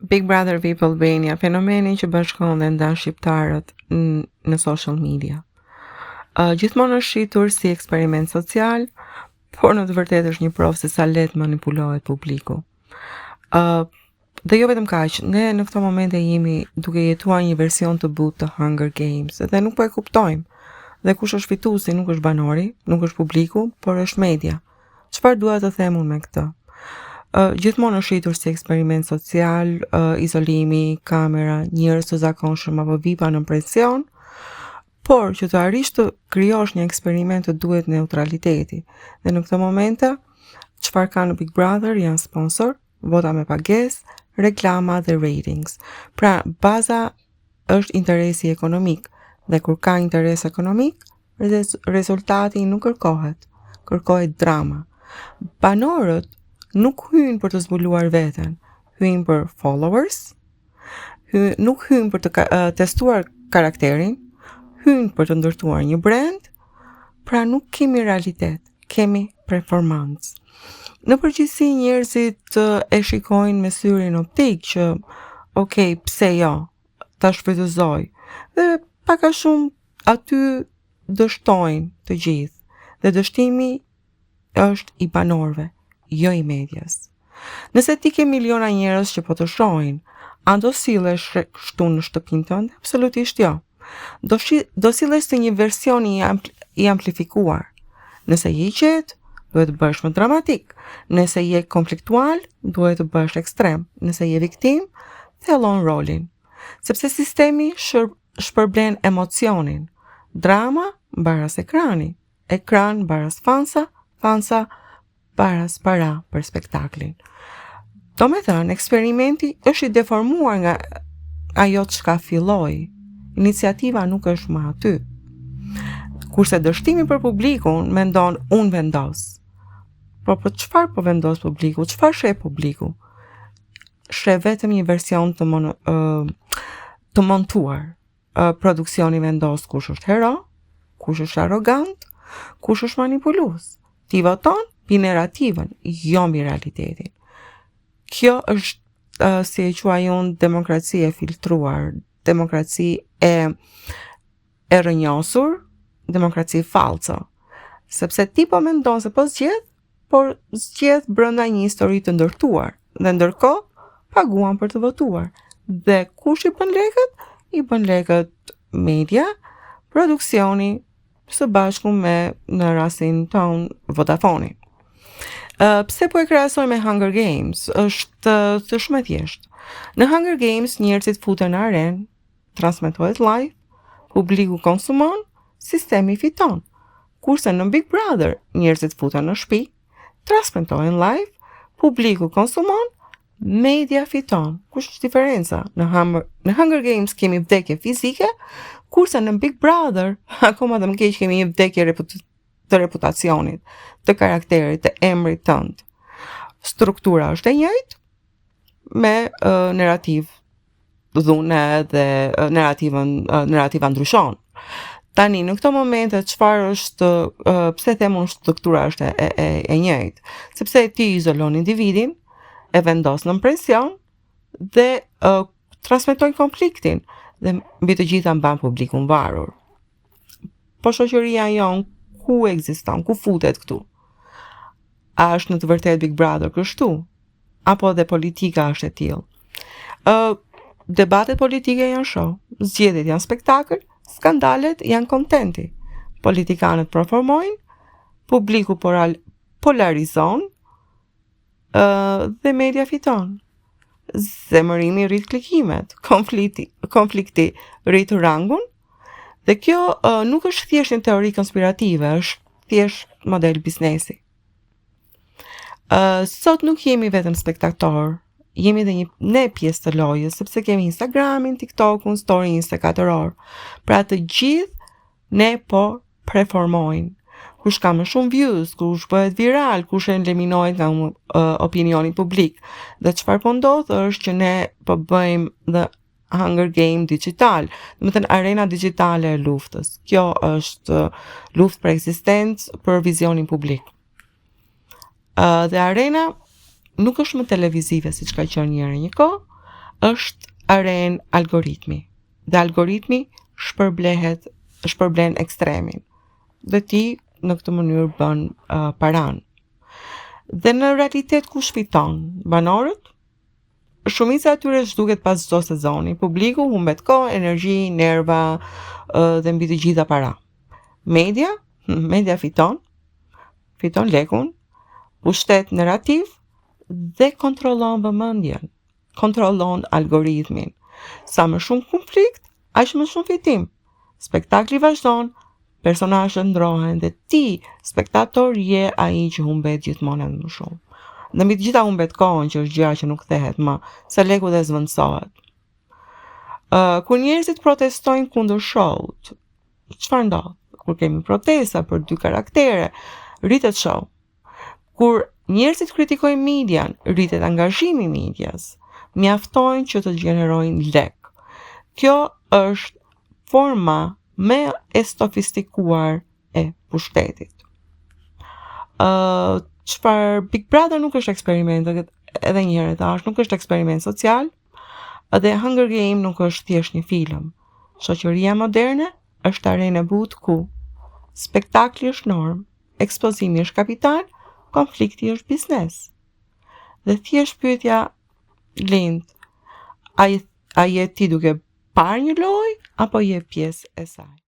Big Brother VIP Albania, fenomeni që bashkon dhe ndan shqiptarët në social media. Gjithmonë është shitur si eksperiment social, por në të vërtetë është një provë se sa lehtë manipulohet publiku. Dhe jo vetëm kaq, ne në këto momente jemi duke jetuar një version të butë të Hunger Games, dhe nuk po e kuptojmë. Dhe kush është fituesi nuk është banori, nuk është publiku, por është media. Çfarë dua të them unë me këtë? Gjithmonë është shitur si eksperiment social, izolimi, kamera, njerëz të zakonshëm apo vipa në presion, por që të arrish të krijosh një eksperiment të duhet neutraliteti. Dhe në këtë momente, çfarë ka në Big Brother janë sponsor, vota me pagesë, reklama dhe ratings. Pra, baza është interesi ekonomik, dhe kur ka interes ekonomik, rezultati nuk kërkohet, kërkohet drama. Banorët nuk hyjnë për të zbuluar veten, hyjnë për followers, nuk hyjnë për të testuar karakterin, hyjnë për të ndërtuar një brand, pra nuk kemi realitet, kemi performance. Në përgjithësi njerëzit e shikojnë me syrin optik që, okay, pse jo, ta shfrytëzoj, dhe pak a shumë aty dështojnë të gjithë, dhe dështimi është i banorëve, jo i medias. Nëse ti ke miliona njerëz që po të shohin, a do sillesh kështu në shtëpinë tënde? Absolutisht jo. Do sillesh të një version i amplifikuar. Nëse je i qetë, duhet të bësh më dramatik. Nëse je konfliktual, duhet të bësh ekstrem. Nëse je viktim, thellon rolin. Sepse sistemi shpërblen emocionin. Drama baras ekrani, ekran baras fansa, fansa baras para për spektaklin. Do me thënë, eksperimenti është i deformuar nga ajo çka filloi. Iniciativa nuk është më aty. Kurse dështimi për publikun mendon unë vendos. Por për çfarë po vendos publiku? Çfarë sheh publiku? Sheh vetëm një version të montuar. Produksioni vendos kush është hero, kush është arrogant, kush është manipulues. Ti voton pi narrativën, jo mbi realitetin. Kjo është si e quaj unë demokraci e filtruar, demokraci e rrënjosur, demokraci falco. Sepse ti po mendon se po zgjedh, por zgjedh brenda një histori të ndërtuar, dhe ndërkohë paguan për të votuar. Dhe kush i bën lekët? I bën lekët media, produksioni, së bashku me në rastin ton Vodafone. Pse po e krahasoj me Hunger Games? Është shumë e thjeshtë. Në Hunger Games njerëzit futen në arenë, transmetohet live, publiku konsumon, sistemi fiton. Kurse në Big Brother njerëzit futen në shtëpi, transmetohen live, publiku konsumon, media fiton. Kush është diferenca? Në Hunger Games kemi vdekje fizike, kurse në Big Brother akoma dhe më keq kemi një vdekje të reputacionit, të karakterit, të emrit tënd. Struktura është e njëjtë me narrativ dhune dhe narrativa ndryshon. Tani në këto momente çfarë është pse them unë struktura është e njëjtë? Sepse ti izolon individin, e vendos në presion dhe transmeton konfliktin dhe mbi të gjitha mban publikun varur. Po shoqëria jon ku ekziston, ku futet këtu? A është në të vërtetë Big Brother kështu? Apo dhe politika është e tillë? Debatet politike janë show, zgjedhjet janë spektakël, skandalet janë kontenti. Politikanët performojnë, publiku polarizon, dhe media fiton. Zemërimi rrit klikimet, konflikti rrit rangun, dhe kjo nuk është thjesht një teori konspirative, është thjesht model biznesi. Sot nuk jemi vetëm spektator, jemi dhe ne pjesë të lojës, sepse kemi Instagramin, TikTokun, story 24 orë. Pra të gjithë ne po performojnë. Kush ka më shumë views, kush bëhet viral, kush eliminohet nga opinioni publik. Dhe çfarë po ndodh është që ne po bëjmë the Hunger Game digital, do të thënë arena digjitale e luftës. Kjo është luftë për ekzistencë, për vizionin publik. Dhe arena nuk është më televizive siç ka qenë një kohë, është aren algoritmi. Dhe algoritmi shpërblen ekstremin. Dhe ti në këtë mënyrë bën paran. Dhe në realitet kush fiton? Banorët? Shumica e tyre zhduket pas çdo sezoni. Publiku humbet kohë, energji, nerva dhe mbi të gjitha para. Media fiton lekun, pushtet narrativ dhe kontrollon vëmendjen, kontrollon algoritmin. Sa më shumë konflikt, aq më shumë fitim. Spektakli vazhdon, personazhet ndrohen dhe ti, spektator, je ai që humbet gjithmonë më shumë. Në mbi të gjitha humbet kohën, që është gjëja që nuk kthehet më, se leku dhe zvendësohet. Kur njerëzit protestojnë kundër show-t, çfarë ndodh? Kur kemi protesta për 2 karaktere, rritet show. Kur njerëzit kritikojnë median, rritet angazhimi i medias. Mjaftojnë që të gjenerojnë lek. Kjo është forma më e sofistikuar e pushtetit. Çfarë Big Brother nuk është eksperiment, edhe një herë thash, nuk është eksperiment social, dhe Hunger Game nuk është thjesht një film. Shoqëria moderne është arenë e butë ku spektakli është norm, ekspozimi është kapital, konflikti është biznes. Dhe thjesht pyetja lind, a je ti duke parë një lojë apo je pjesë e saj?